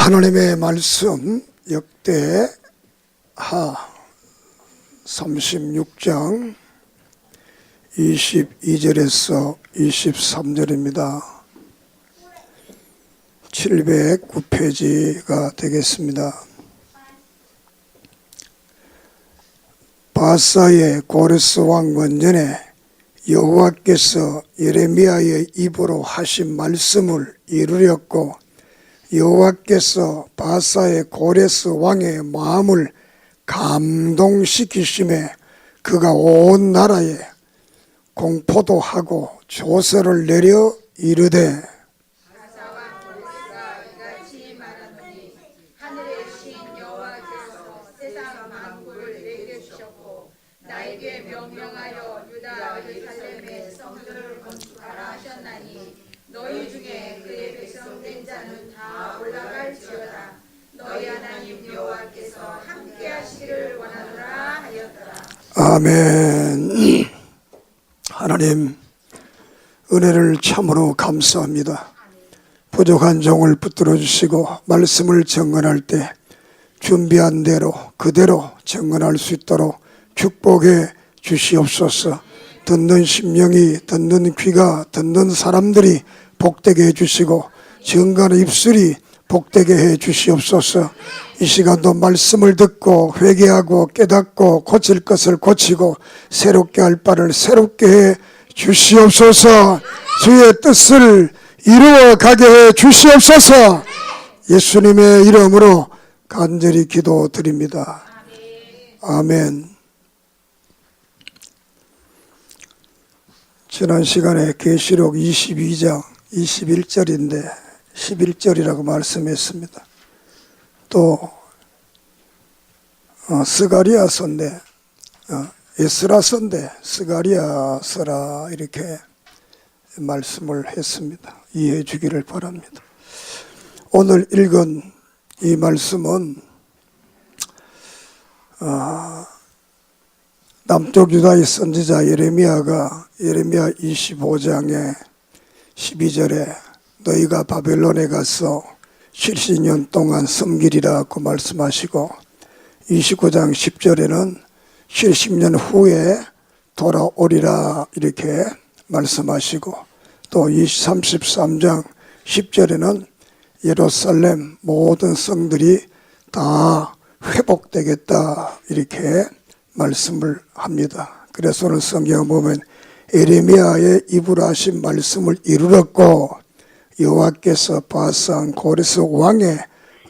하나님의 말씀 역대하 36장 22절에서 23절입니다. 709페이지가 되겠습니다. 바사의 고레스 왕 원년에 여호와께서 예레미야의 입으로 하신 말씀을 이루렸고, 여호와께서 바사의 고레스 왕의 마음을 감동시키심에 그가 온 나라에 공포도 하고 조서를 내려 이르되, 바사와 고레스가 이같이 말하노니 하늘의 신 여호와께서 세상 만국을 내게 주셨고 나에게 명령하여 유다 예루살렘의 성전을 건축하라 하셨나니 너희 중에 그의 백성 된 자는 다 올라갈지어다. 너희 하나님 여호와께서 함께 하시기를 원하노라 하였더라. 아멘. 하나님, 은혜를 참으로 감사합니다. 부족한 종을 붙들어 주시고 말씀을 증언할 때 준비한 대로 그대로 증언할 수 있도록 축복해 주시옵소서. 듣는 심령이, 듣는 귀가, 듣는 사람들이 복되게 해주시고 증거하는 입술이 복되게 해 주시옵소서. 이 시간도 말씀을 듣고 회개하고 깨닫고 고칠 것을 고치고 새롭게 할 바를 새롭게 해 주시옵소서. 주의 뜻을 이루어 가게 해 주시옵소서. 예수님의 이름으로 간절히 기도드립니다. 아멘. 지난 시간에 계시록 22장 21절인데 11절이라고 말씀했습니다. 또 스가리아서인데 에스라서인데 스가리아서라 이렇게 말씀을 했습니다. 이해해 주기를 바랍니다. 오늘 읽은 이 말씀은 남쪽 유다의 선지자 예레미야가 예레미야 25장에 12절에 너희가 바벨론에 가서 70년 동안 섬기리라고 말씀하시고, 29장 10절에는 70년 후에 돌아오리라 이렇게 말씀하시고, 또 33장 10절에는 예루살렘 모든 성들이 다 회복되겠다 이렇게 말씀을 합니다. 그래서 오늘 성경을 보면 예레미야의 입으로 하신 말씀을 이루었고 여호와께서 바산 고레스 왕의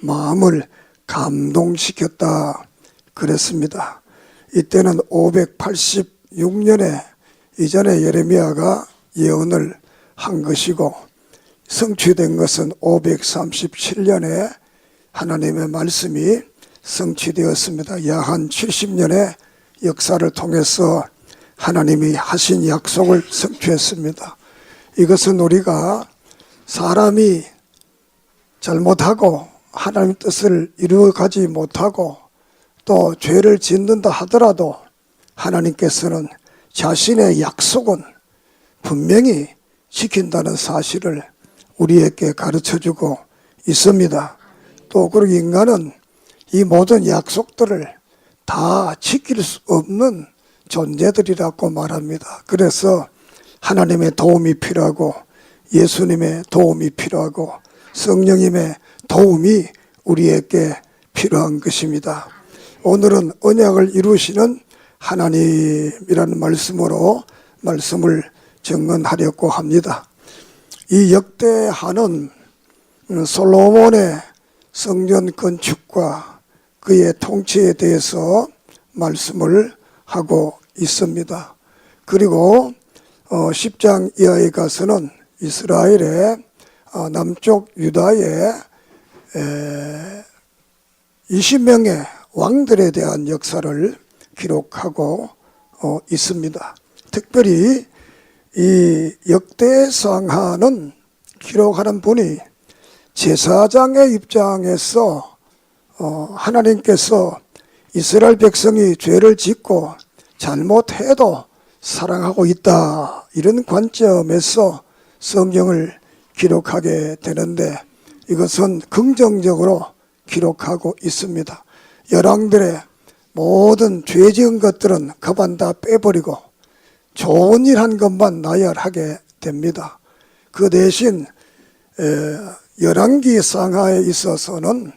마음을 감동시켰다 그랬습니다. 이때는 586년에 이전에 예레미야가 예언을 한 것이고 성취된 것은 537년에 하나님의 말씀이 성취되었습니다. 약 한 70년의 역사를 통해서 하나님이 하신 약속을 성취했습니다. 이것은 우리가 사람이 잘못하고 하나님 뜻을 이루어가지 못하고 또 죄를 짓는다 하더라도 하나님께서는 자신의 약속은 분명히 지킨다는 사실을 우리에게 가르쳐주고 있습니다. 또 그리고 인간은 이 모든 약속들을 다 지킬 수 없는 존재들이라고 말합니다. 그래서 하나님의 도움이 필요하고 예수님의 도움이 필요하고 성령님의 도움이 우리에게 필요한 것입니다. 오늘은 언약을 이루시는 하나님이라는 말씀으로 말씀을 증언하려고 합니다. 이 역대하는 솔로몬의 성전 건축과 그의 통치에 대해서 말씀을 하고 있습니다. 그리고 10장 이하에 가서는 이스라엘의 남쪽 유다의 20명의 왕들에 대한 역사를 기록하고 있습니다. 특별히 이 역대상하는 기록하는 분이 제사장의 입장에서 하나님께서 이스라엘 백성이 죄를 짓고 잘못해도 사랑하고 있다 이런 관점에서 성경을 기록하게 되는데 이것은 긍정적으로 기록하고 있습니다. 열왕들의 모든 죄 지은 것들은 그만 다 빼버리고 좋은 일 한 것만 나열하게 됩니다. 그 대신 열왕기 상하에 있어서는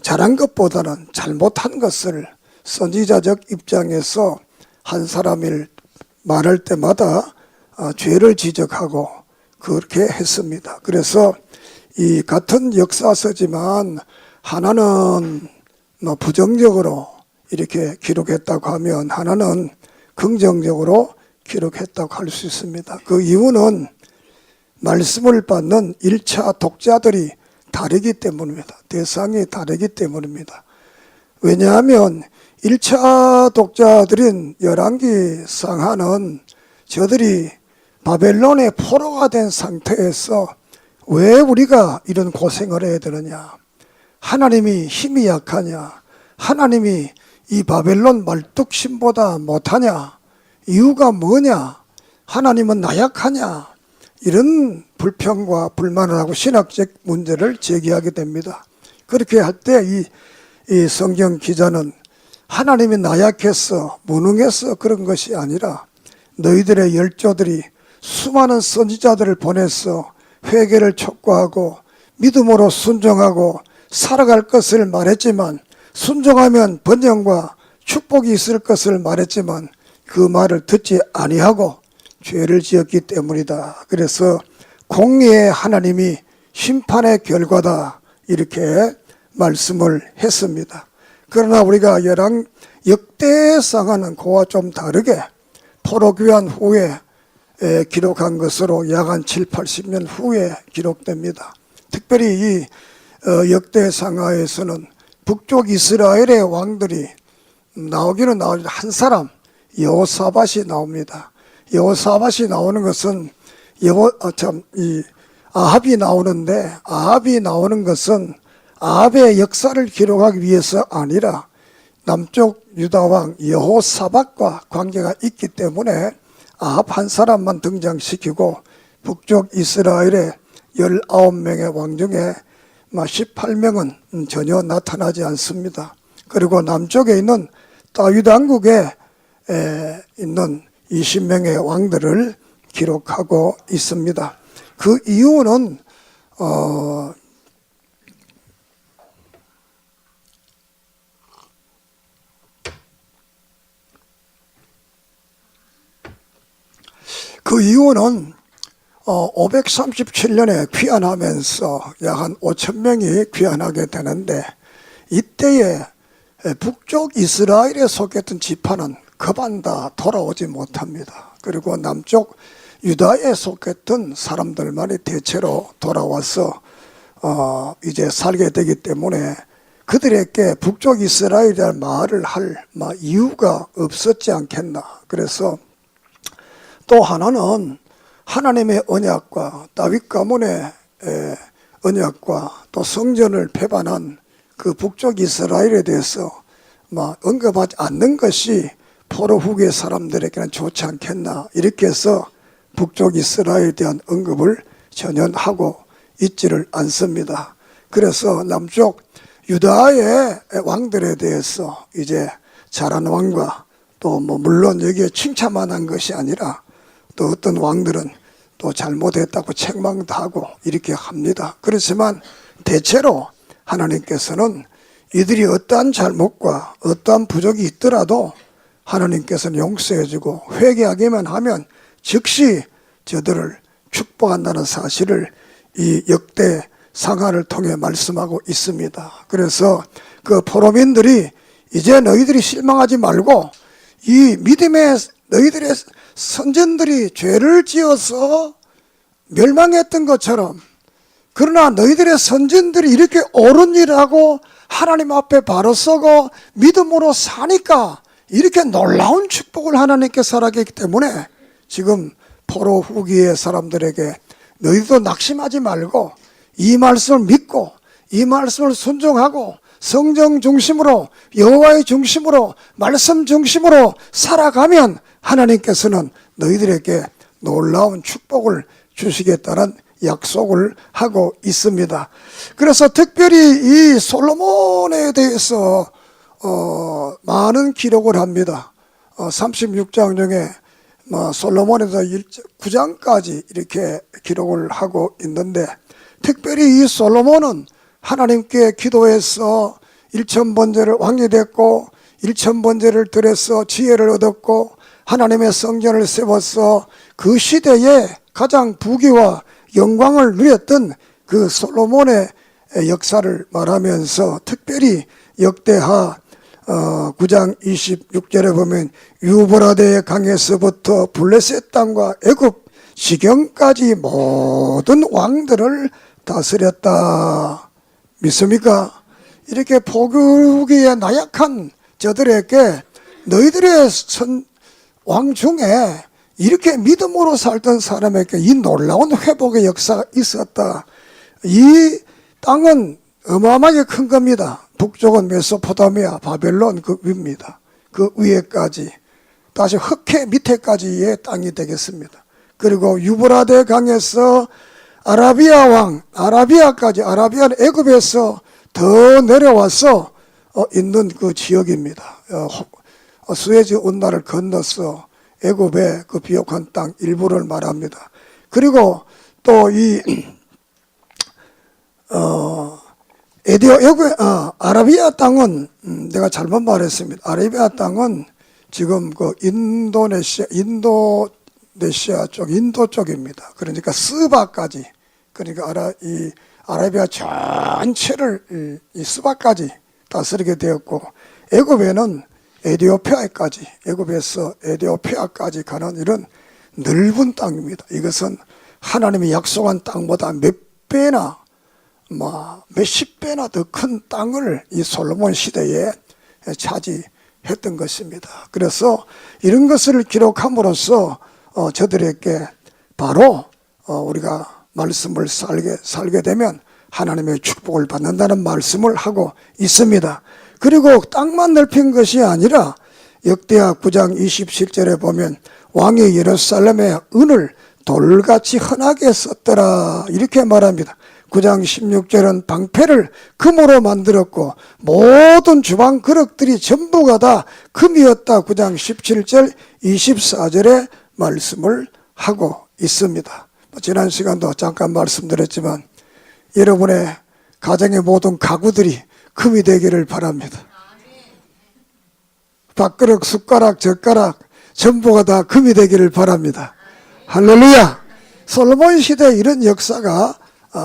잘한 것보다는 잘못한 것을 선지자적 입장에서 한 사람을 말할 때마다 죄를 지적하고 그렇게 했습니다. 그래서 이 같은 역사서지만 하나는 부정적으로 이렇게 기록했다고 하면 하나는 긍정적으로 기록했다고 할 수 있습니다. 그 이유는 말씀을 받는 1차 독자들이 다르기 때문입니다. 대상이 다르기 때문입니다. 왜냐하면 1차 독자들인 열왕기 상하는 저들이 바벨론의 포로가 된 상태에서 왜 우리가 이런 고생을 해야 되느냐, 하나님이 힘이 약하냐, 하나님이 이 바벨론 말뚝심보다 못하냐, 이유가 뭐냐, 하나님은 나약하냐, 이런 불평과 불만을 하고 신학적 문제를 제기하게 됩니다. 그렇게 할 때 이 성경 기자는 하나님이 나약해서 무능해서 그런 것이 아니라 너희들의 열조들이 수많은 선지자들을 보내서 회개를 촉구하고 믿음으로 순종하고 살아갈 것을 말했지만, 순종하면 번영과 축복이 있을 것을 말했지만 그 말을 듣지 아니하고 죄를 지었기 때문이다. 그래서 공의의 하나님이 심판의 결과다, 이렇게 말씀을 했습니다. 그러나 우리가 역대상하는 그와 좀 다르게 포로 귀환 후에 기록한 것으로 약 한 7, 80년 후에 기록됩니다. 특별히 이 역대상하에서는 북쪽 이스라엘의 왕들이 나오기는 나오지 한 사람, 여호사밧이 나옵니다. 여호사밧이 나오는 것은 아합이 나오는데, 아합이 나오는 것은 아합의 역사를 기록하기 위해서 아니라 남쪽 유다왕 여호사밧과 관계가 있기 때문에 아합 한 사람만 등장시키고 북쪽 이스라엘의 19명의 왕 중에 18명은 전혀 나타나지 않습니다. 그리고 남쪽에 있는 다윗 왕국에 있는 20명의 왕들을 기록하고 있습니다. 그 이유는 그 이유는 537년에 귀환하면서 약 한 5천 명이 귀환하게 되는데, 이때에 북쪽 이스라엘에 속했던 지파는 그만 다 돌아오지 못합니다. 그리고 남쪽 유다에 속했던 사람들만이 대체로 돌아와서 이제 살게 되기 때문에 그들에게 북쪽 이스라엘이라는 말을 할 이유가 없었지 않겠나. 그래서 또 하나는 하나님의 언약과 다윗 가문의 언약과 또 성전을 배반한 그 북쪽 이스라엘에 대해서 언급하지 않는 것이 포로 후기의 사람들에게는 좋지 않겠나, 이렇게 해서 북쪽 이스라엘에 대한 언급을 전혀 하고 있지를 않습니다. 그래서 남쪽 유다의 왕들에 대해서 이제 잘한 왕과 또 물론 여기에 칭찬만 한 것이 아니라 또 어떤 왕들은 또 잘못했다고 책망도 하고 이렇게 합니다. 그렇지만 대체로 하나님께서는 이들이 어떠한 잘못과 어떠한 부족이 있더라도 하나님께서는 용서해주고 회개하기만 하면 즉시 저들을 축복한다는 사실을 이 역대 상하를 통해 말씀하고 있습니다. 그래서 그 포로민들이 이제 너희들이 실망하지 말고 이 믿음의 너희들의 선전들이 죄를 지어서 멸망했던 것처럼, 그러나 너희들의 선전들이 이렇게 옳은 일을 하고 하나님 앞에 바로 서고 믿음으로 사니까 이렇게 놀라운 축복을 하나님께 허락했기 때문에 지금 포로 후기의 사람들에게 너희도 낙심하지 말고 이 말씀을 믿고 이 말씀을 순종하고 성령 중심으로 여호와의 중심으로 말씀 중심으로 살아가면 하나님께서는 너희들에게 놀라운 축복을 주시겠다는 약속을 하고 있습니다. 그래서 특별히 이 솔로몬에 대해서 많은 기록을 합니다. 36장 중에 솔로몬에서 9장까지 이렇게 기록을 하고 있는데, 특별히 이 솔로몬은 하나님께 기도해서 1000번제를 왕이 됐고 1000번제를 드려서 지혜를 얻었고 하나님의 성전을 세워서 그 시대에 가장 부귀와 영광을 누렸던 그 솔로몬의 역사를 말하면서, 특별히 역대하 9장 26절에 보면 유브라데 강에서부터 블레셋 땅과 애굽 지경까지 모든 왕들을 다스렸다. 믿습니까? 이렇게 포기에 나약한 저들에게 너희들의 왕 중에 이렇게 믿음으로 살던 사람에게 이 놀라운 회복의 역사가 있었다. 이 땅은 어마어마하게 큰 겁니다. 북쪽은 메소포타미아, 바벨론 그 위입니다. 그 위에까지, 다시 흑해 밑에까지의 땅이 되겠습니다. 그리고 유브라데 강에서 아라비아 왕, 아라비아까지, 아라비아는 애굽에서 더 내려와서 있는 그 지역입니다. 수에즈 운하를 건너서 애굽의 그 비옥한 땅 일부를 말합니다. 그리고 또 이 아라비아 땅은 내가 잘못 말했습니다. 아라비아 땅은 지금 그 인도네시아 쪽, 인도 쪽입니다. 그러니까 스바까지, 그러니까 아라비아 전체를 이 스바까지 다스리게 되었고, 애굽에는 에티오피아까지, 애굽에서 에티오피아까지 가는 이런 넓은 땅입니다. 이것은 하나님이 약속한 땅보다 몇 배나, 몇십 배나 더 큰 땅을 이 솔로몬 시대에 차지했던 것입니다. 그래서 이런 것을 기록함으로써 저들에게 바로 우리가 말씀을 살게 되면 하나님의 축복을 받는다는 말씀을 하고 있습니다. 그리고 땅만 넓힌 것이 아니라 역대하 9장 27절에 보면 왕이 예루살렘의 은을 돌같이 흔하게 썼더라 이렇게 말합니다. 9장 16절은 방패를 금으로 만들었고 모든 주방 그릇들이 전부가 다 금이었다. 9장 17절 24절에 말씀을 하고 있습니다. 지난 시간도 잠깐 말씀드렸지만 여러분의 가정의 모든 가구들이 금이 되기를 바랍니다. 밥그릇, 숟가락, 젓가락 전부가 다 금이 되기를 바랍니다. 할렐루야! 솔로몬 시대에 이런 역사가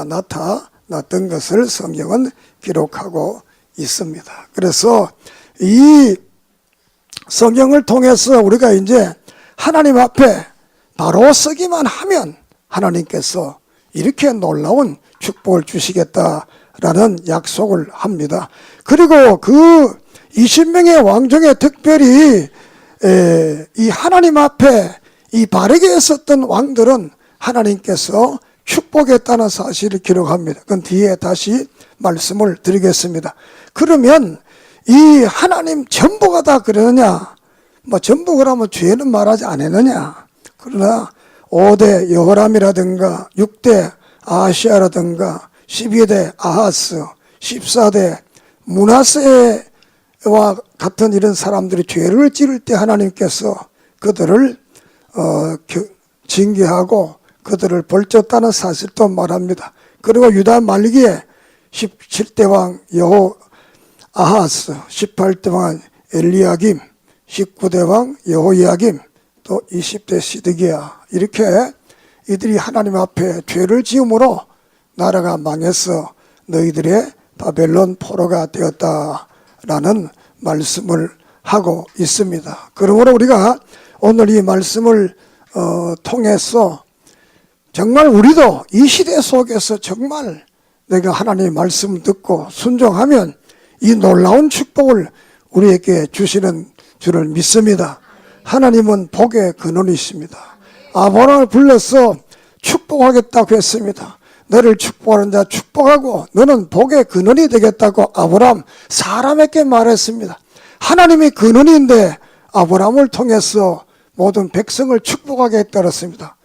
나타났던 것을 성경은 기록하고 있습니다. 그래서 이 성경을 통해서 우리가 이제 하나님 앞에 바로 서기만 하면 하나님께서 이렇게 놀라운 축복을 주시겠다라는 약속을 합니다. 그리고 그 20명의 왕 중에 특별히 이 하나님 앞에 이 바르게 있었던 왕들은 하나님께서 축복했다는 사실을 기록합니다. 그건 뒤에 다시 말씀을 드리겠습니다. 그러면 이 하나님 전부가 다 그러느냐? 전부 그러면 죄는 말하지 않았느냐? 그러나 5대 여호람이라든가 6대 아하시아라든가 12대 아하스, 14대 므낫세와 같은 이런 사람들이 죄를 지을 때 하나님께서 그들을 징계하고 그들을 벌쳤다는 사실도 말합니다. 그리고 유다 말기에 17대 왕 여호아하스, 18대 왕 엘리야김, 19대 왕 여호야김, 또 20대 시드기야, 이렇게 이들이 하나님 앞에 죄를 지음으로 나라가 망해서 너희들의 바벨론 포로가 되었다라는 말씀을 하고 있습니다. 그러므로 우리가 오늘 이 말씀을 통해서 정말 우리도 이 시대 속에서 정말 내가 하나님의 말씀을 듣고 순종하면 이 놀라운 축복을 우리에게 주시는 줄을 믿습니다. 하나님은 복의 근원이십니다. 아브라함을 불러서 축복하겠다고 했습니다. 너를 축복하는 자 축복하고 너는 복의 근원이 되겠다고 아브라함 사람에게 말했습니다. 하나님이 근원인데 아브라함을 통해서 모든 백성을 축복하게 했다였습니다.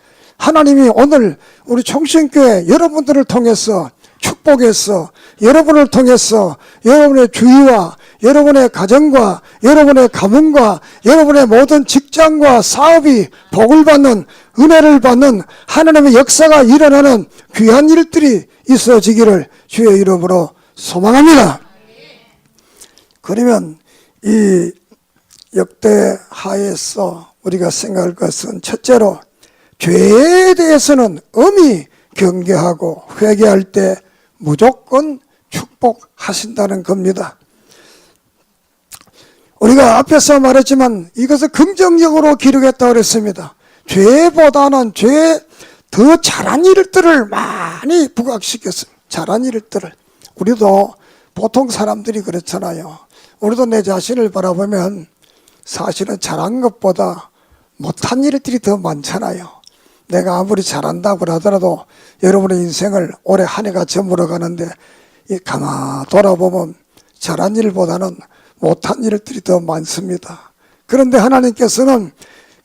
하나님이 오늘 우리 총신교회 여러분들을 통해서 축복해서 여러분을 통해서 여러분의 주위와 여러분의 가정과 여러분의 가문과 여러분의 모든 직장과 사업이 복을 받는 은혜를 받는 하나님의 역사가 일어나는 귀한 일들이 있어지기를 주의 이름으로 소망합니다. 그러면 이 역대하에서 우리가 생각할 것은 첫째로 죄에 대해서는 엄히 경계하고 회개할 때 무조건 축복하신다는 겁니다. 우리가 앞에서 말했지만 이것을 긍정적으로 기록했다고 그랬습니다. 죄보다는 더 잘한 일들을 많이 부각시켰습니다. 잘한 일들을. 우리도 보통 사람들이 그렇잖아요. 우리도 내 자신을 바라보면 사실은 잘한 것보다 못한 일들이 더 많잖아요. 내가 아무리 잘한다고 하더라도 여러분의 인생을 올해 한 해가 저물어 가는데 가만 돌아보면 잘한 일보다는 못한 일들이 더 많습니다. 그런데 하나님께서는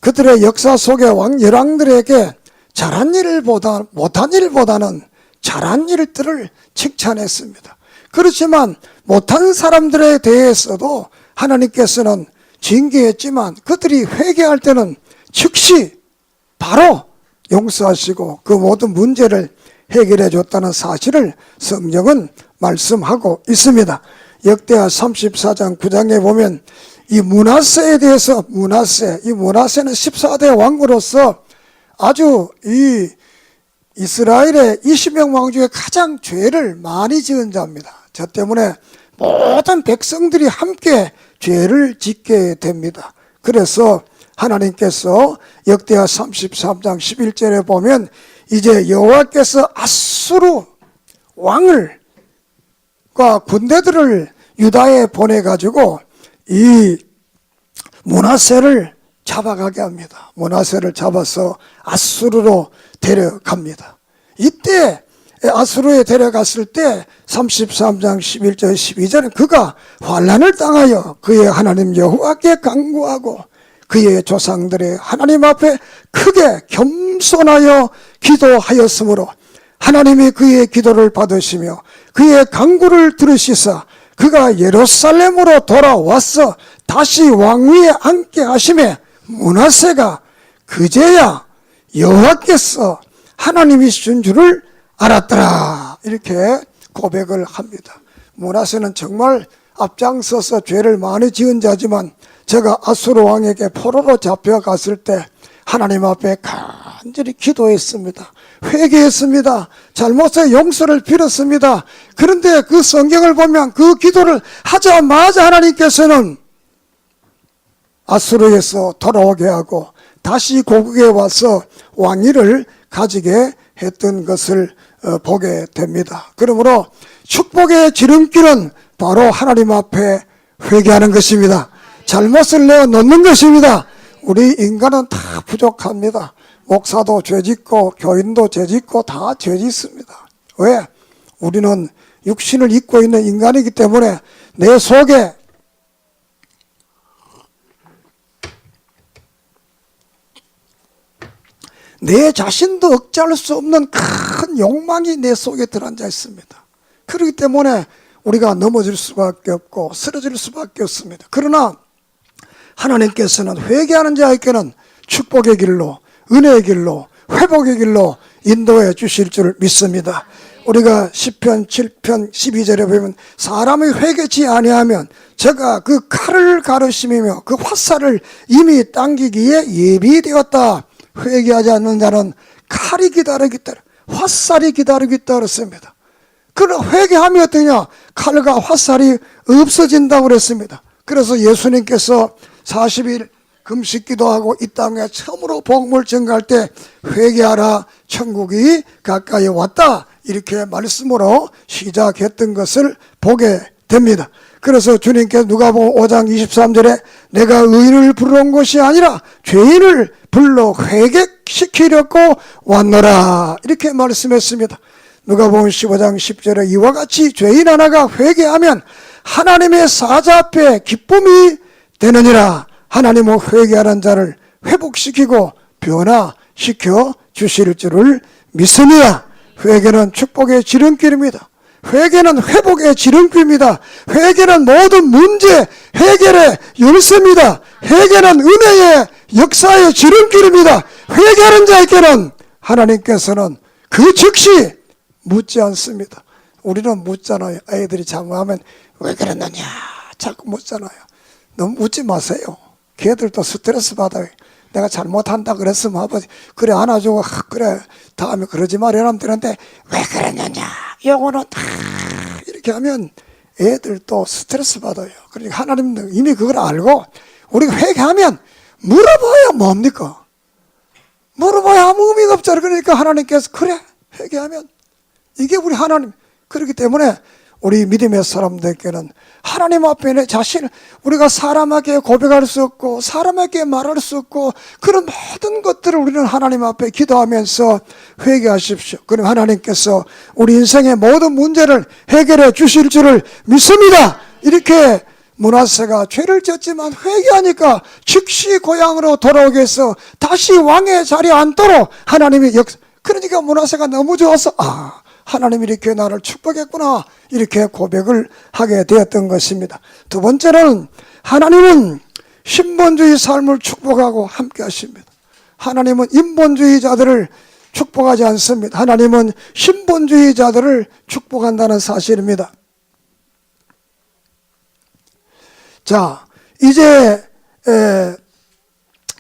그들의 역사 속의 열왕들에게 잘한 일보다 못한 일보다는 잘한 일들을 칭찬했습니다. 그렇지만 못한 사람들에 대해서도 하나님께서는 징계했지만 그들이 회개할 때는 즉시 바로 용서하시고 그 모든 문제를 해결해 줬다는 사실을 성경은 말씀하고 있습니다. 역대하 34장 9장에 보면 이 므낫세에 대해서 이 므낫세는 14대 왕으로서 아주 이 이스라엘의 20명 왕 중에 가장 죄를 많이 지은 자입니다. 저 때문에 모든 백성들이 함께 죄를 짓게 됩니다. 그래서 하나님께서 역대하 33장 11절에 보면 이제 여호와께서 아수르 왕을 과 군대들을 유다에 보내가지고 이 므낫세를 잡아가게 합니다. 므낫세를 잡아서 아수르로 데려갑니다. 이때 아수르에 데려갔을 때 33장 11절 12절은 그가 환난을 당하여 그의 하나님 여호와께 간구하고 그의 조상들의 하나님 앞에 크게 겸손하여 기도하였으므로 하나님이 그의 기도를 받으시며 그의 간구를 들으시사 그가 예루살렘으로 돌아와서 다시 왕위에 앉게 하심에 므낫세가 그제야 여호와께서 하나님이신 줄을 알았더라. 이렇게 고백을 합니다. 므낫세는 정말 앞장서서 죄를 많이 지은 자지만 제가 아수르 왕에게 포로로 잡혀갔을 때 하나님 앞에 간절히 기도했습니다. 회개했습니다. 잘못의 용서를 빌었습니다. 그런데 그 성경을 보면 그 기도를 하자마자 하나님께서는 아수르에서 돌아오게 하고 다시 고국에 와서 왕위를 가지게 했던 것을 보게 됩니다. 그러므로 축복의 지름길은 바로 하나님 앞에 회개하는 것입니다. 잘못을 내어 놓는 것입니다. 우리 인간은 다 부족합니다. 목사도 죄짓고 교인도 죄짓고 다 죄짓습니다. 왜? 우리는 육신을 입고 있는 인간이기 때문에 내 속에 내 자신도 억제할 수 없는 큰 욕망이 내 속에 들어앉아 있습니다. 그렇기 때문에 우리가 넘어질 수밖에 없고 쓰러질 수밖에 없습니다. 그러나 하나님께서는 회개하는 자에게는 축복의 길로 은혜의 길로 회복의 길로 인도해 주실 줄 믿습니다. 우리가 시편 7편 12절에 보면 사람이 회개치 아니하면 제가 그 칼을 가르심이며 그 화살을 이미 당기기에 예비되었다. 회개하지 않는 자는 칼이 기다리겠다, 화살이 기다리겠다 그랬습니다. 그러나 회개하면 어떠냐? 칼과 화살이 없어진다고 그랬습니다. 그래서 예수님께서 40일 금식 기도하고 이 땅에 처음으로 복음을 전가할 때 회개하라 천국이 가까이 왔다 이렇게 말씀으로 시작했던 것을 보게 됩니다. 그래서 주님께서 누가복음 5장 23절에 내가 의인을 부르러 온 것이 아니라 죄인을 불러 회개시키려고 왔노라 이렇게 말씀했습니다. 누가복음 15장 10절에 이와 같이 죄인 하나가 회개하면 하나님의 사자 앞에 기쁨이 되느니라. 하나님은 회개하는 자를 회복시키고 변화시켜 주실 줄을 믿습니다. 회개는 축복의 지름길입니다. 회개는 회복의 지름길입니다. 회개는 모든 문제 해결의 열쇠입니다. 회개는 은혜의 역사의 지름길입니다. 회개하는 자에게는 하나님께서는 그 즉시 묻지 않습니다. 우리는 묻잖아요. 아이들이 잘못하면 왜 그랬느냐 자꾸 묻잖아요. 너무 묻지 마세요. 걔들도 스트레스 받아요. 내가 잘못한다 그랬으면 아버지 그래 안아주고 그래 다음에 그러지 말이라면 되는데 왜 그랬느냐 요거는 이렇게 하면 애들도 스트레스 받아요. 그러니까 하나님도 이미 그걸 알고 우리가 회개하면 물어봐야 뭡니까? 물어봐야 아무 의미가 없잖아요. 그러니까 하나님께서 그래 회개하면 이게 우리 하나님. 그렇기 때문에 우리 믿음의 사람들에게는 하나님 앞에 내 자신을 우리가 사람에게 고백할 수 없고 사람에게 말할 수 없고 그런 모든 것들을 우리는 하나님 앞에 기도하면서 회개하십시오. 그럼 하나님께서 우리 인생의 모든 문제를 해결해 주실 줄을 믿습니다. 이렇게 므낫세가 죄를 졌지만 회개하니까 즉시 고향으로 돌아오게 해서 다시 왕의 자리에 앉도록 하나님이 그러니까 므낫세가 너무 좋아서 하나님이 이렇게 나를 축복했구나 이렇게 고백을 하게 되었던 것입니다. 두 번째는 하나님은 신본주의 삶을 축복하고 함께 하십니다. 하나님은 인본주의자들을 축복하지 않습니다. 하나님은 신본주의자들을 축복한다는 사실입니다. 자, 이제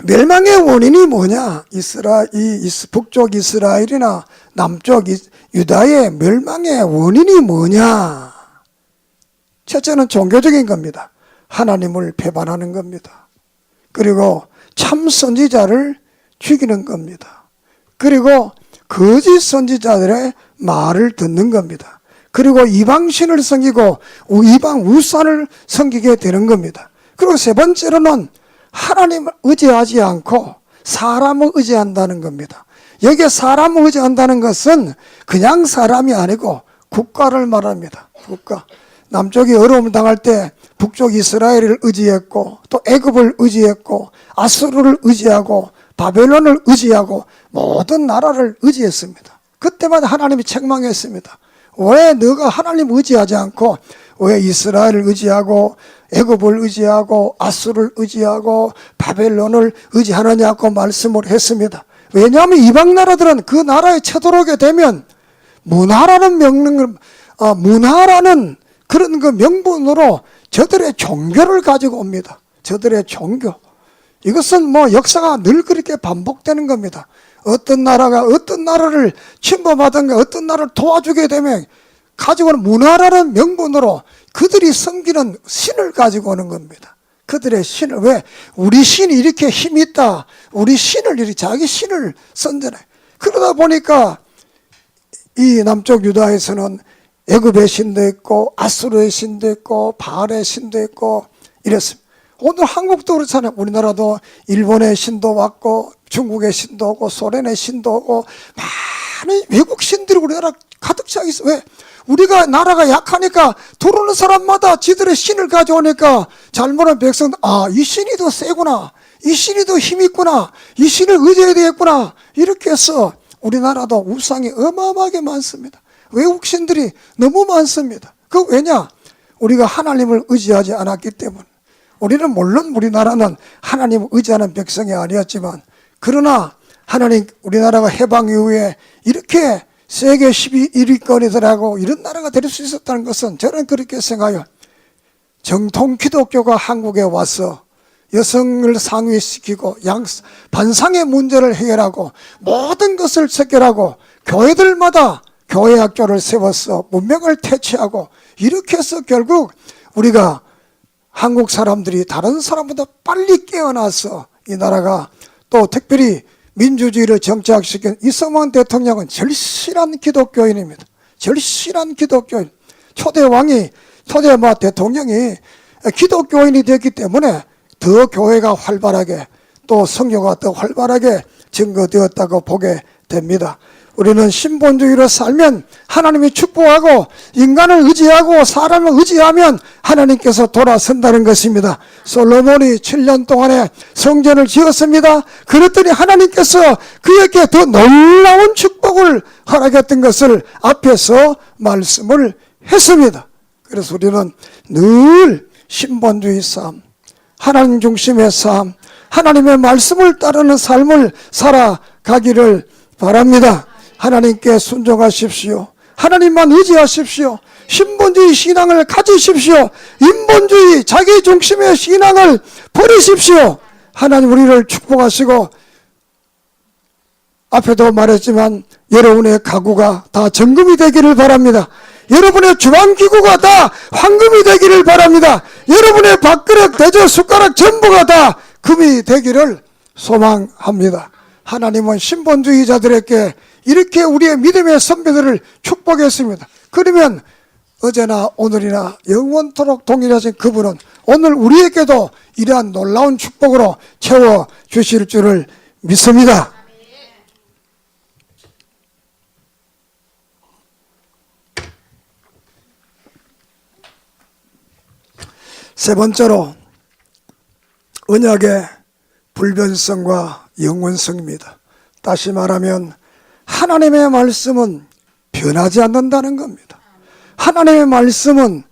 멸망의 원인이 뭐냐? 북쪽 이스라엘이나 남쪽 유다의 멸망의 원인이 뭐냐? 첫째는 종교적인 겁니다. 하나님을 배반하는 겁니다. 그리고 참 선지자를 죽이는 겁니다. 그리고 거짓 선지자들의 말을 듣는 겁니다. 그리고 이방신을 섬기고 이방 우산을 섬기게 되는 겁니다. 그리고 세 번째로는 하나님을 의지하지 않고 사람을 의지한다는 겁니다. 여기에 사람을 의지한다는 것은 그냥 사람이 아니고 국가를 말합니다. 국가. 남쪽이 어려움을 당할 때 북쪽 이스라엘을 의지했고 또 애굽을 의지했고 아수르를 의지하고 바벨론을 의지하고 모든 나라를 의지했습니다. 그때마다 하나님이 책망했습니다. 왜 너가 하나님 의지하지 않고 왜 이스라엘을 의지하고 애굽을 의지하고 아수르를 의지하고 바벨론을 의지하느냐고 말씀을 했습니다. 왜냐하면 이방 나라들은 그 나라에 쳐들어오게 되면 문화라는 문화라는 그런 그 명분으로 저들의 종교를 가지고 옵니다. 저들의 종교. 이것은 뭐 역사가 늘 그렇게 반복되는 겁니다. 어떤 나라가 어떤 나라를 침범하든가 어떤 나라를 도와주게 되면 가지고 오는 문화라는 명분으로 그들이 섬기는 신을 가지고 오는 겁니다. 그들의 신을 왜 우리 신이 이렇게 힘이 있다. 우리 신을 이렇게 자기 신을 선전해. 그러다 보니까 이 남쪽 유다에서는 애굽의 신도 있고 아수르의 신도 있고 바알의 신도 있고 이랬습니다. 오늘 한국도 그렇잖아요. 우리나라도 일본의 신도 왔고 중국의 신도 오고 소련의 신도 오고 많은 외국 신들이 우리나라 가득 차 있어. 왜? 우리가 나라가 약하니까 들어오는 사람마다 지들의 신을 가져오니까 잘못한 백성들 이 신이 더 세구나, 이 신이 더 힘이 있구나, 이 신을 의지해야 되겠구나 이렇게 해서 우리나라도 우상이 어마어마하게 많습니다. 외국 신들이 너무 많습니다. 그 왜냐? 우리가 하나님을 의지하지 않았기 때문에. 우리는 물론 우리나라는 하나님을 의지하는 백성이 아니었지만 그러나 하나님 우리나라가 해방 이후에 이렇게 세계 11위권이더라고 이런 나라가 될 수 있었다는 것은 저는 그렇게 생각해요. 정통 기독교가 한국에 와서 여성을 상위시키고 반상의 문제를 해결하고 모든 것을 체결하고 교회들마다 교회학교를 세워서 문명을 퇴치하고 이렇게 해서 결국 우리가 한국 사람들이 다른 사람보다 빨리 깨어나서 이 나라가 또 특별히 민주주의를 정착시킨 이승만 대통령은 절실한 기독교인입니다. 절실한 기독교인. 초대 대통령이 기독교인이 되었기 때문에 더 교회가 활발하게 또 성교가 더 활발하게 증거되었다고 보게 됩니다. 우리는 신본주의로 살면 하나님이 축복하고 인간을 의지하고 사람을 의지하면 하나님께서 돌아선다는 것입니다. 솔로몬이 7년 동안에 성전을 지었습니다. 그랬더니 하나님께서 그에게 더 놀라운 축복을 허락했던 것을 앞에서 말씀을 했습니다. 그래서 우리는 늘 신본주의 삶, 하나님 중심의 삶, 하나님의 말씀을 따르는 삶을 살아가기를 바랍니다. 하나님께 순종하십시오. 하나님만 의지하십시오. 신본주의 신앙을 가지십시오. 인본주의 자기 중심의 신앙을 버리십시오. 하나님 우리를 축복하시고, 앞에도 말했지만 여러분의 가구가 다 정금이 되기를 바랍니다. 여러분의 주방기구가 다 황금이 되기를 바랍니다. 여러분의 밥그릇, 대접, 숟가락 전부가 다 금이 되기를 소망합니다. 하나님은 신본주의자들에게 이렇게 우리의 믿음의 선배들을 축복했습니다. 그러면 어제나 오늘이나 영원토록 동일하신 그분은 오늘 우리에게도 이러한 놀라운 축복으로 채워주실 줄을 믿습니다. 세 번째로 언약의 불변성과 영원성입니다. 다시 말하면 하나님의 말씀은 변하지 않는다는 겁니다. 하나님의 말씀은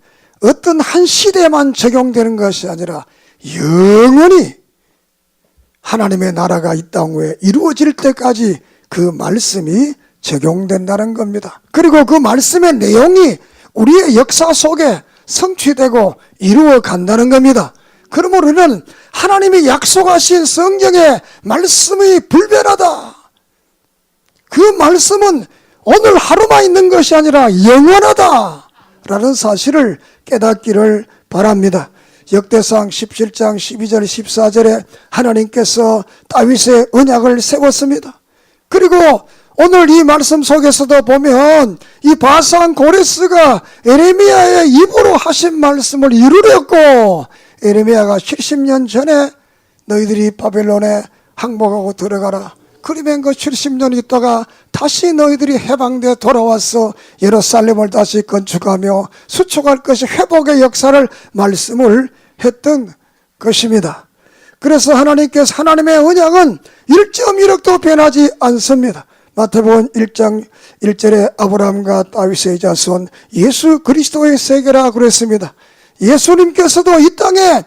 어떤 한 시대만 적용되는 것이 아니라 영원히 하나님의 나라가 이 땅 위에 이루어질 때까지 그 말씀이 적용된다는 겁니다. 그리고 그 말씀의 내용이 우리의 역사 속에 성취되고 이루어 간다는 겁니다. 그러므로 우리는 하나님이 약속하신 성경의 말씀이 불변하다. 그 말씀은 오늘 하루만 있는 것이 아니라 영원하다 라는 사실을 깨닫기를 바랍니다. 역대상 17장 12절 14절에 하나님께서 다윗의 언약을 세웠습니다. 그리고 오늘 이 말씀 속에서도 보면 이 바산 고레스가 에레미야의 입으로 하신 말씀을 이루렸고, 에레미야가 70년 전에 너희들이 바벨론에 항복하고 들어가라. 그러면 그 70년 있다가 다시 너희들이 해방되어 돌아와서 예루살렘을 다시 건축하며 수축할 것이 회복의 역사를 말씀을 했던 것입니다. 그래서 하나님께서 하나님의 언약은 1.1억도 변하지 않습니다. 마태복음 1장 1절에 아브라함과 다윗의 자손 예수 그리스도의 세계라 그랬습니다. 예수님께서도 이 땅에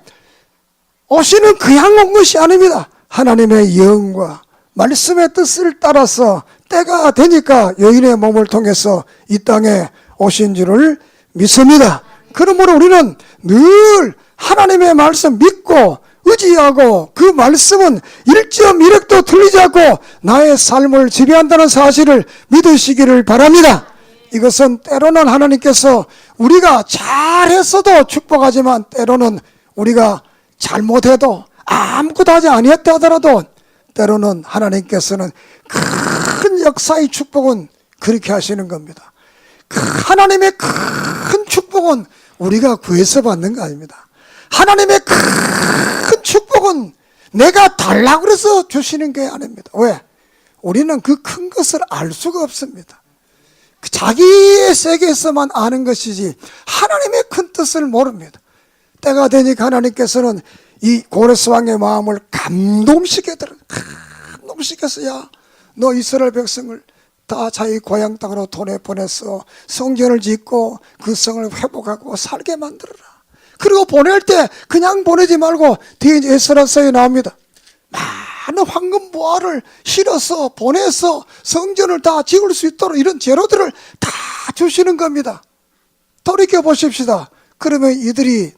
오시는 그냥 온 것이 아닙니다. 하나님의 영과 말씀의 뜻을 따라서 때가 되니까 여인의 몸을 통해서 이 땅에 오신 줄을 믿습니다. 그러므로 우리는 늘 하나님의 말씀 믿고 의지하고 그 말씀은 1.1억도 틀리지 않고 나의 삶을 지배한다는 사실을 믿으시기를 바랍니다. 이것은 때로는 하나님께서 우리가 잘했어도 축복하지만 때로는 우리가 잘못해도 아무것도 하지 아니했다 하더라도 때로는 하나님께서는 큰 역사의 축복은 그렇게 하시는 겁니다. 하나님의 큰 축복은 우리가 구해서 받는 거 아닙니다. 하나님의 큰 축복은 내가 달라고 그래서 주시는 게 아닙니다. 왜? 우리는 그 큰 것을 알 수가 없습니다. 자기의 세계에서만 아는 것이지 하나님의 큰 뜻을 모릅니다. 때가 되니까 하나님께서는 이 고레스 왕의 마음을 감동시켜서 야, 너 이스라엘 백성을 다 자기 고향 땅으로 보내서 성전을 짓고 그 성을 회복하고 살게 만들어라. 그리고 보낼 때 그냥 보내지 말고 뒤에 에스라서에 나옵니다. 많은 황금 보화를 실어서 보내서 성전을 다 지을 수 있도록 이런 재료들을 다 주시는 겁니다. 돌이켜 보십시다. 그러면 이들이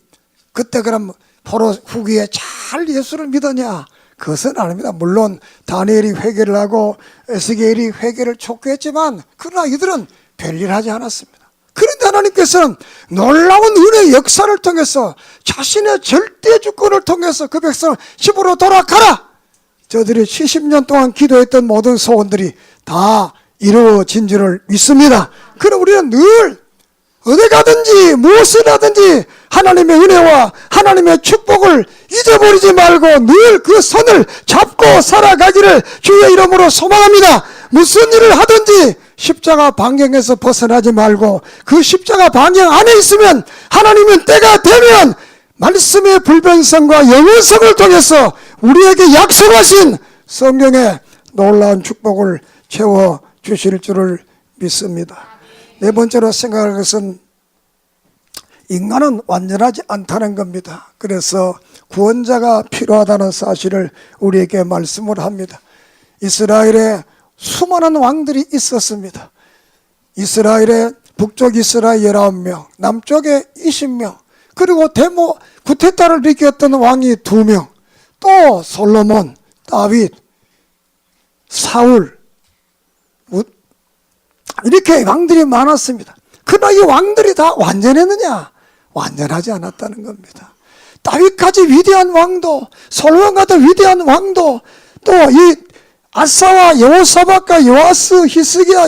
그때 그럼 포로 후기에 잘 예수를 믿었냐? 그것은 아닙니다. 물론 다니엘이 회개를 하고 에스겔이 회개를 촉구했지만 그러나 이들은 별일 하지 않았습니다. 그런데 하나님께서는 놀라운 은혜의 역사를 통해서 자신의 절대 주권을 통해서 그 백성을 집으로 돌아가라. 저들이 70년 동안 기도했던 모든 소원들이 다 이루어진 줄을 믿습니다. 그럼 우리는 늘 어디 가든지 무엇을 하든지 하나님의 은혜와 하나님의 축복을 잊어버리지 말고 늘 그 선을 잡고 살아가기를 주의 이름으로 소망합니다. 무슨 일을 하든지 십자가 반경에서 벗어나지 말고 그 십자가 반경 안에 있으면 하나님은 때가 되면 말씀의 불변성과 영원성을 통해서 우리에게 약속하신 성경의 놀라운 축복을 채워주실 줄을 믿습니다. 네 번째로 생각할 것은 인간은 완전하지 않다는 겁니다. 그래서 구원자가 필요하다는 사실을 우리에게 말씀을 합니다. 이스라엘에 수많은 왕들이 있었습니다. 이스라엘에 북쪽 이스라엘 19명, 남쪽에 20명, 그리고 구테타를 일으켰던 왕이 2명, 또 솔로몬, 다윗, 사울, 이렇게 왕들이 많았습니다. 그러나 이 왕들이 다 완전했느냐? 완전하지 않았다는 겁니다. 다윗까지 위대한 왕도, 솔로몬 같은 위대한 왕도, 또 이 아사와 여호사밧과 요아스, 히스기야,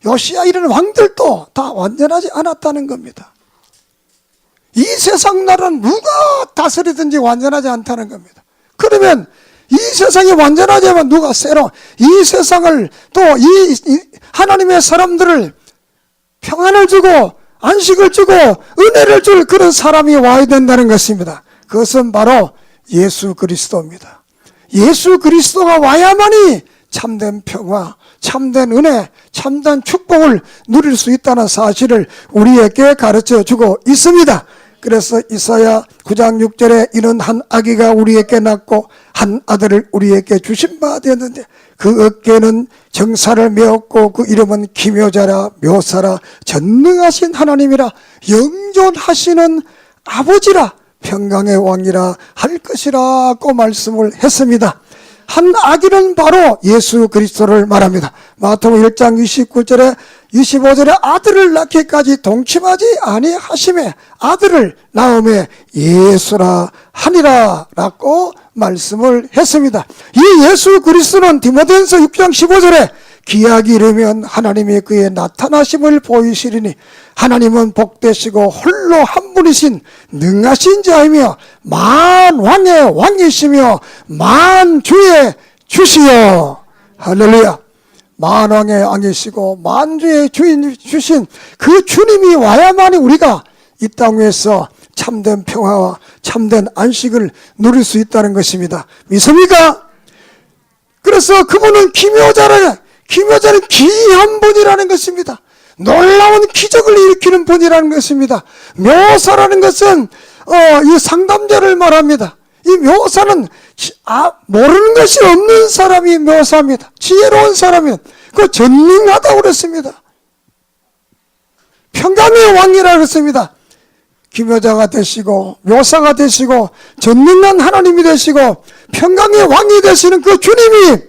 요시야 이런 왕들도 다 완전하지 않았다는 겁니다. 이 세상 나라는 누가 다스리든지 완전하지 않다는 겁니다. 그러면 이 세상이 완전하자면 누가 새로 이 세상을 또 이 하나님의 사람들을 평안을 주고 안식을 주고 은혜를 줄 그런 사람이 와야 된다는 것입니다. 그것은 바로 예수 그리스도입니다. 예수 그리스도가 와야만이 참된 평화, 참된 은혜, 참된 축복을 누릴 수 있다는 사실을 우리에게 가르쳐 주고 있습니다. 그래서 이사야 9장 6절에 이는 한 아기가 우리에게 낳고 한 아들을 우리에게 주신 바 되었는데 그 어깨에는 정사를 메었고 그 이름은 기묘자라 묘사라 전능하신 하나님이라 영존하시는 아버지라 평강의 왕이라 할 것이라고 말씀을 했습니다. 한 아기는 바로 예수 그리스도를 말합니다. 마태복음 1장 29절에 25절에 아들을 낳기까지 동침하지 아니하심에 아들을 낳음에 예수라 하니라 라고 말씀을 했습니다. 이 예수 그리스도는 디모데전서 6장 15절에 기약이 이르면 하나님이 그의 나타나심을 보이시리니 하나님은 복되시고 홀로 한 분이신 능하신 자이며 만왕의 왕이시며 만주의 주시여. 할렐루야. 만왕의 왕이시고 만주의 주인 주신 그 주님이 와야만이 우리가 이 땅 위에서 참된 평화와 참된 안식을 누릴 수 있다는 것입니다. 믿습니까? 그래서 그분은 기묘자는 귀한 분이라는 것입니다. 놀라운 기적을 일으키는 분이라는 것입니다. 묘사라는 것은 이 상담자를 말합니다. 이 묘사는 모르는 것이 없는 사람이 묘사입니다. 지혜로운 사람은 그 전능하다고 그랬습니다. 평강의 왕이라고 그랬습니다. 기묘자가 되시고 묘사가 되시고 전능한 하나님이 되시고 평강의 왕이 되시는 그 주님이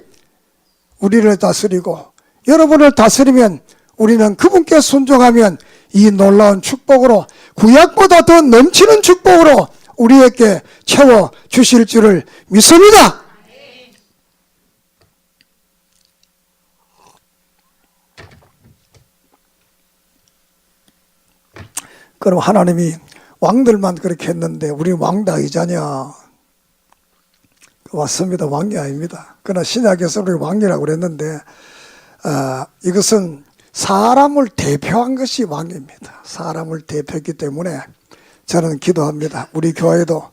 우리를 다스리고 여러분을 다스리면 우리는 그분께 순종하면 이 놀라운 축복으로 구약보다 더 넘치는 축복으로 우리에게 채워 주실 줄을 믿습니다. 그럼 하나님이 왕들만 그렇게 했는데 우리 왕 다 이자냐? 맞습니다. 왕이 아닙니다. 그러나 신약에서 우리 왕이라고 그랬는데 이것은 사람을 대표한 것이 왕입니다. 사람을 대표했기 때문에 저는 기도합니다. 우리 교회도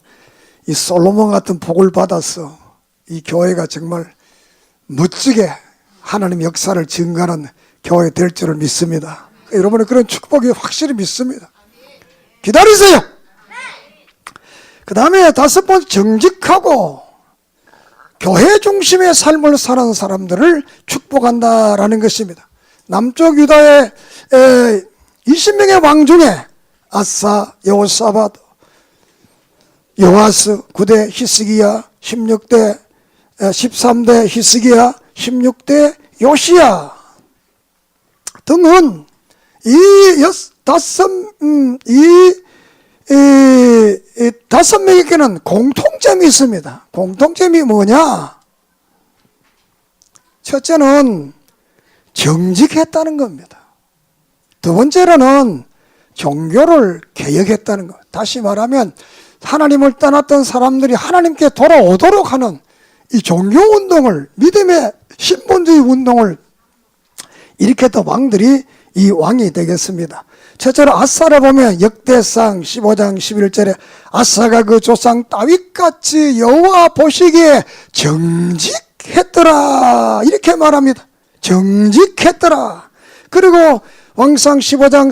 이 솔로몬 같은 복을 받아서 이 교회가 정말 멋지게 하나님 역사를 증가하는 교회 될 줄을 믿습니다. 여러분의 그런 축복이 확실히 믿습니다. 기다리세요. 그 다음에 5번 정직하고 교회 중심의 삶을 사는 사람들을 축복한다라는 것입니다. 남쪽 유다의 20명의 왕 중에 아사, 여호사밧, 요아스, 9대 히스기야, 13대 히스기야, 16대 요시야 등은 이 5명에게는 공통점이 있습니다. 공통점이 뭐냐? 첫째는 정직했다는 겁니다. 두 번째로는 종교를 개혁했다는 것. 다시 말하면 하나님을 떠났던 사람들이 하나님께 돌아오도록 하는 이 종교운동을, 믿음의 신본주의 운동을 이렇게 또 왕들이 이 왕이 되겠습니다. 첫째로 아사를 보면 역대상 15장 11절에 아사가 그 조상 다윗같이 여호와 보시기에 정직했더라 이렇게 말합니다. 정직했더라. 그리고 왕상 15장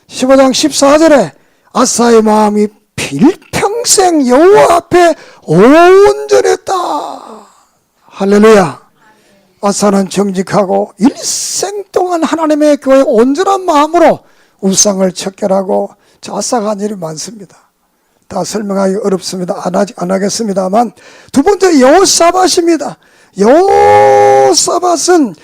14절에 아사의 마음이 필평생 여호와 앞에 온전했다. 할렐루야. 아사는 정직하고 일생 동안 하나님의 교회 온전한 마음으로 우상을 척결하고 아사가 한 일이 많습니다. 다 설명하기 어렵습니다. 안 하겠습니다만, 두 번째 여호사밧입니다. 여호사밧은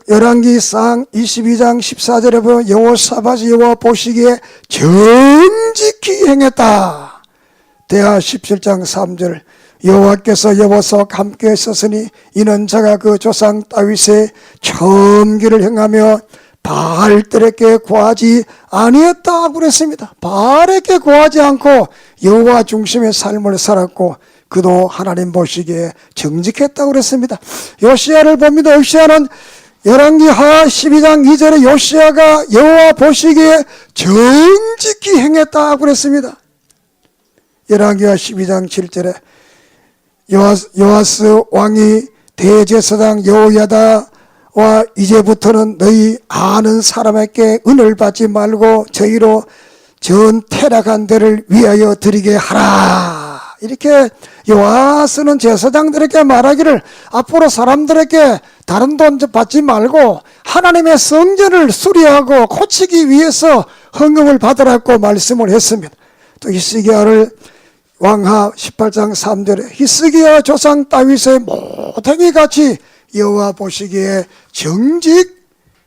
열왕기상 22장 14절에 보면 여호사밧이 여호와 보시기에 정직히 행했다. 대하 17장 3절 여호와께서 여보석 함께 있었으니 이는 자가 그 조상 다윗의 첨기를 행하며 바알들에게 구하지 아니했다고 그랬습니다. 바알에게 구하지 않고 여호와 중심의 삶을 살았고 그도 하나님 보시기에 정직했다고 그랬습니다. 요시야를 봅니다. 요시야는 열왕기하 12장 2절에 요시야가 여호와 보시기에 정직히 행했다고 그랬습니다. 열왕기하 12장 7절에 요아스 왕이 대제사장 여호야다와 이제부터는 너희 아는 사람에게 은을 받지 말고 저희로 전 태락한 데를 위하여 드리게 하라. 이렇게 요아스는 제사장들에게 말하기를 앞으로 사람들에게 다른 돈 받지 말고 하나님의 성전을 수리하고 고치기 위해서 헌금을 받으라고 말씀을 했습니다. 또 히스기야를 왕하 18장 3절에 히스기야 조상 다윗의 모퉁이 같이 여호와 보시기에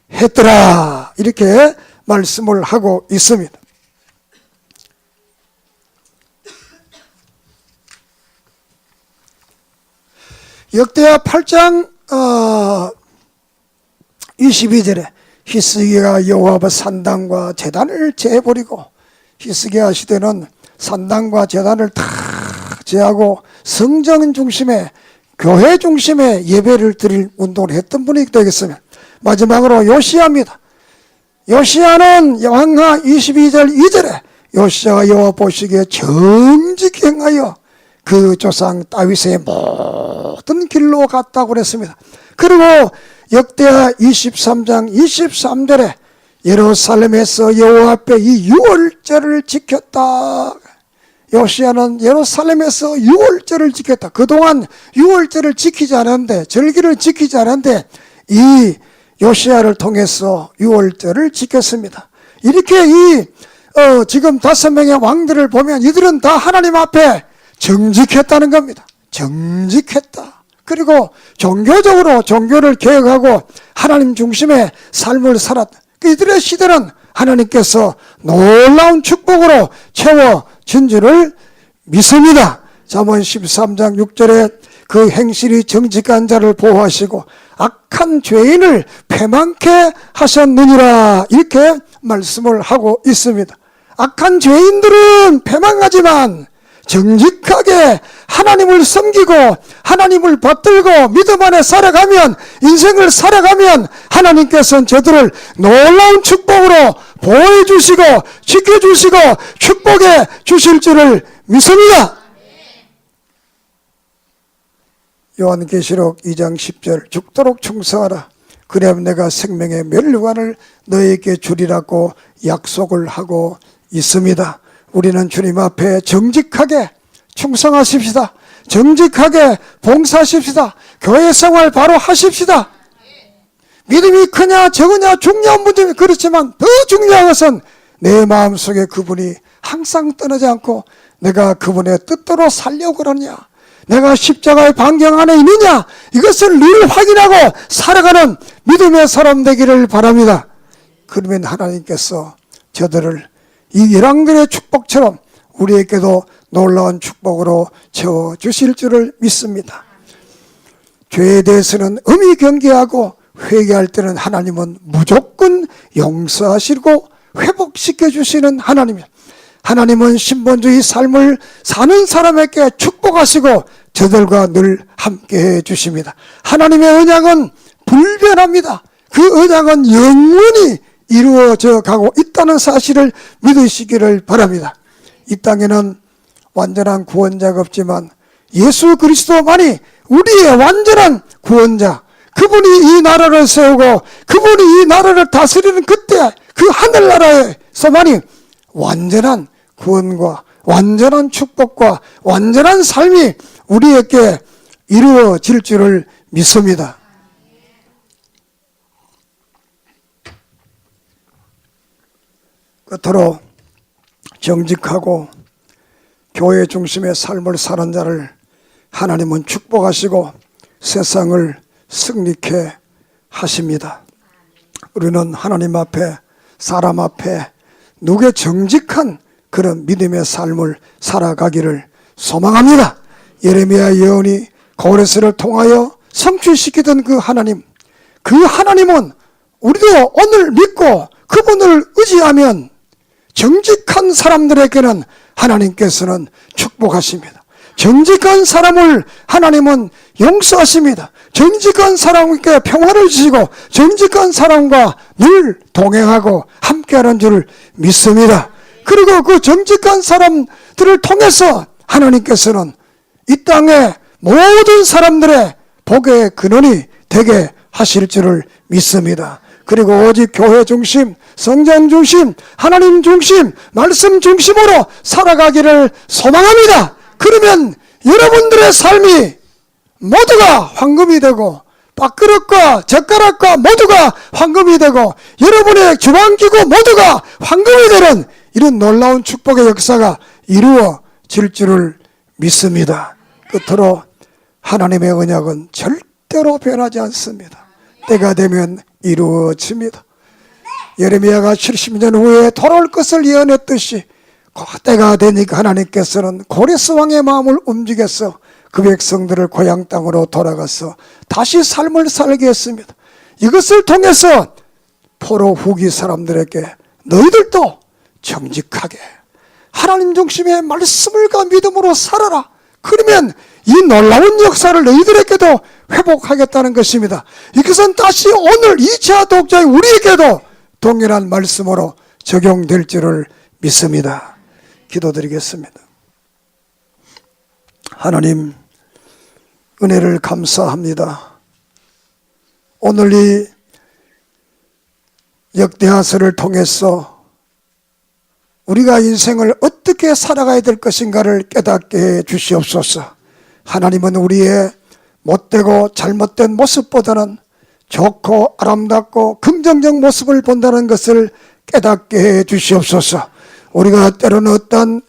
정직했더라 이렇게 말씀을 하고 있습니다. 역대하 8장 22절에 히스기야가 여호와 앞에 산당과 제단을 재버리고 히스기야 시대는 산당과 제단을 다 제하고 성전 중심에 교회 중심에 예배를 드릴 운동을 했던 분이 되겠습니다. 마지막으로 요시야입니다. 요시야는 왕하 22절 2절에 요시야가 여호와 보시기에 정직히 행하여 그 조상 다윗의 모든 길로 갔다고 그랬습니다. 그리고 역대하 23장 23절에 예루살렘에서 여호와 앞에 이 유월절을 지켰다. 요시야는 예루살렘에서 유월절을 지켰다. 그동안 유월절을 지키지 않았는데, 절기를 지키지 않았는데 이 요시야를 통해서 유월절을 지켰습니다. 이렇게 지금 5명의 왕들을 보면 이들은 다 하나님 앞에 정직했다는 겁니다. 정직했다. 그리고 종교적으로 종교를 개혁하고 하나님 중심의 삶을 살았다. 이들의 시대는 하나님께서 놀라운 축복으로 채워준 줄을 믿습니다. 잠언 13장 6절에 그 행실이 정직한 자를 보호하시고 악한 죄인을 패망케 하셨느니라 이렇게 말씀을 하고 있습니다. 악한 죄인들은 패망하지만 정직하게 하나님을 섬기고 하나님을 받들고 믿음 안에 살아가면, 인생을 살아가면 하나님께서는 저들을 놀라운 축복으로 보호해 주시고 지켜주시고 축복해 주실 줄을 믿습니다. 요한계시록 2장 10절 죽도록 충성하라. 그래야면 내가 생명의 멸류관을 너에게 주리라고 약속을 하고 있습니다. 우리는 주님 앞에 정직하게 충성하십시다. 정직하게 봉사하십시다. 교회 생활 바로 하십시다. 믿음이 크냐 적으냐 중요한 문제는 그렇지만 더 중요한 것은 내 마음속에 그분이 항상 떠나지 않고 내가 그분의 뜻대로 살려고 하느냐, 내가 십자가의 반경 안에 있느냐, 이것을 늘 확인하고 살아가는 믿음의 사람 되기를 바랍니다. 그러면 하나님께서 저들을 이 열왕들의 축복처럼 우리에게도 놀라운 축복으로 채워주실 줄을 믿습니다. 죄에 대해서는 엄히 경계하고 회개할 때는 하나님은 무조건 용서하시고 회복시켜 주시는 하나님입니다. 하나님은 신본주의 삶을 사는 사람에게 축복하시고 저들과 늘 함께해 주십니다. 하나님의 언약은 불변합니다. 그 언약은 영원히 이루어져 가고 있다는 사실을 믿으시기를 바랍니다. 이 땅에는 완전한 구원자가 없지만 예수 그리스도만이 우리의 완전한 구원자, 그분이 이 나라를 세우고 그분이 이 나라를 다스리는 그때 그 하늘나라에서만이 완전한 구원과 완전한 축복과 완전한 삶이 우리에게 이루어질 줄을 믿습니다. 끝으로 정직하고 교회 중심의 삶을 사는 자를 하나님은 축복하시고 세상을 승리케 하십니다. 우리는 하나님 앞에, 사람 앞에 누구의 정직한 그런 믿음의 삶을 살아가기를 소망합니다. 예레미야 예언이 고레스를 통하여 성취시키던 그 하나님은 우리도 오늘 믿고 그분을 의지하면 정직한 사람들에게는 하나님께서는 축복하십니다. 정직한 사람을 하나님은 용서하십니다. 정직한 사람에게 평화를 주시고 정직한 사람과 늘 동행하고 함께하는 줄 믿습니다. 그리고 그 정직한 사람들을 통해서 하나님께서는 이 땅의 모든 사람들의 복의 근원이 되게 하실 줄을 믿습니다. 그리고 오직 교회 중심, 성장 중심, 하나님 중심, 말씀 중심으로 살아가기를 소망합니다. 그러면 여러분들의 삶이 모두가 황금이 되고 밥그릇과 젓가락과 모두가 황금이 되고 여러분의 주방기구 모두가 황금이 되는 이런 놀라운 축복의 역사가 이루어질 줄을 믿습니다. 끝으로 하나님의 언약은 절대로 변하지 않습니다. 때가 되면 이루어집니다. 예레미야가 70년 후에 돌아올 것을 예언했듯이 때가 되니까 하나님께서는 고레스 왕의 마음을 움직여서 그 백성들을 고향 땅으로 돌아가서 다시 삶을 살게 했습니다. 이것을 통해서 포로 후기 사람들에게 너희들도 정직하게 하나님 중심의 말씀을과 믿음으로 살아라. 그러면 이 놀라운 역사를 너희들에게도 회복하겠다는 것입니다. 이것은 다시 오늘 2차 독자의 우리에게도 동일한 말씀으로 적용될 줄을 믿습니다. 기도드리겠습니다. 하나님, 은혜를 감사합니다. 오늘 이 역대하서를 통해서 우리가 인생을 어떻게 살아가야 될 것인가를 깨닫게 해 주시옵소서. 하나님은 우리의 못되고 잘못된 모습보다는 좋고 아름답고 긍정적 모습을 본다는 것을 깨닫게 해 주시옵소서. 우리가 때로는 어떤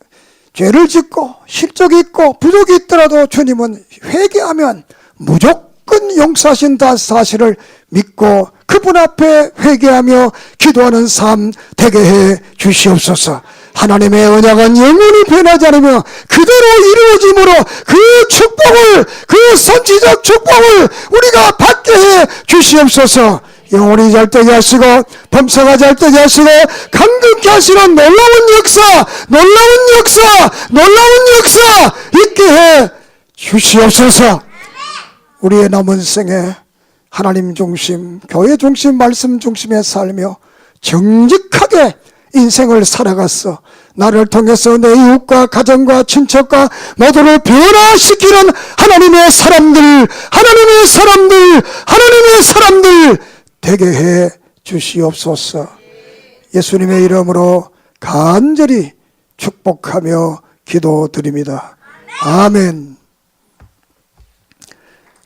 죄를 짓고 실족이 있고 부족이 있더라도 주님은 회개하면 무조건 용서하신다 사실을 믿고 그분 앞에 회개하며 기도하는 삶 되게 해 주시옵소서. 하나님의 언약은 영원히 변하지 않으며 그대로 이루어짐으로 그 축복을, 그 선지적 축복을 우리가 받게 해 주시옵소서. 영혼이 잘되게 하시고 범사가 잘되게 하시고 강건케 하시는 놀라운 역사 있게 해 주시옵소서. 우리의 남은 생에 하나님 중심, 교회 중심, 말씀 중심에 살며 정직하게 인생을 살아갔어. 나를 통해서 내 이웃과 가정과 친척과 모두를 변화시키는 하나님의 사람들 되게 해 주시옵소서. 예수님의 이름으로 간절히 축복하며 기도드립니다. 아멘.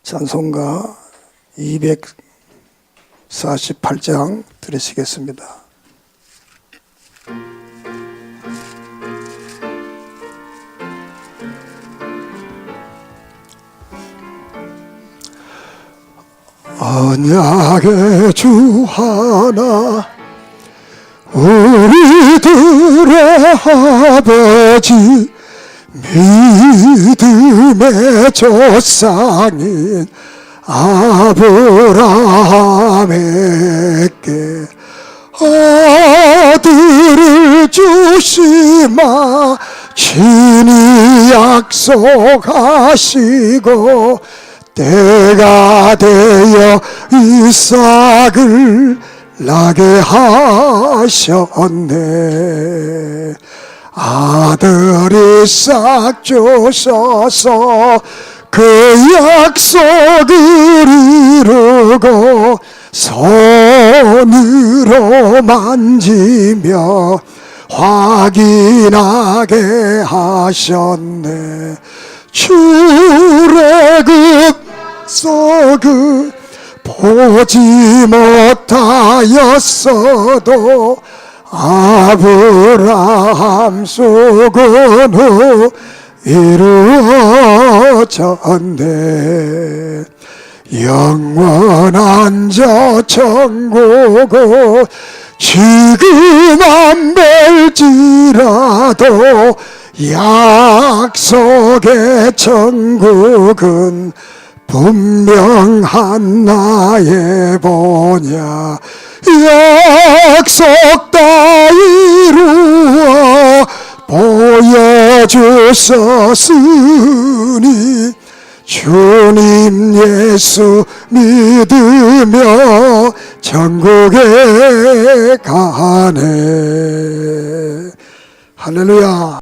찬송가 248장 들으시겠습니다. 언약의 주 하나 우리들의 아버지 믿음의 조상인 아브라함에게 아들을 주시마 친히 약속하시고 때가 되어 이삭을 낳게 하셨네. 아들 이삭 주셔서 그 약속을 이루고 손으로 만지며 확인하게 하셨네. 출애굽 보지 못하였어도 아브라함 수고는 이루어졌네. 영원한 저 천국은 지금 안 뵐지라도 약속의 천국은 분명한 나의 보냐. 약속 다 이루어 보여주셨으니 주님 예수 믿으며 천국에 가네. 할렐루야.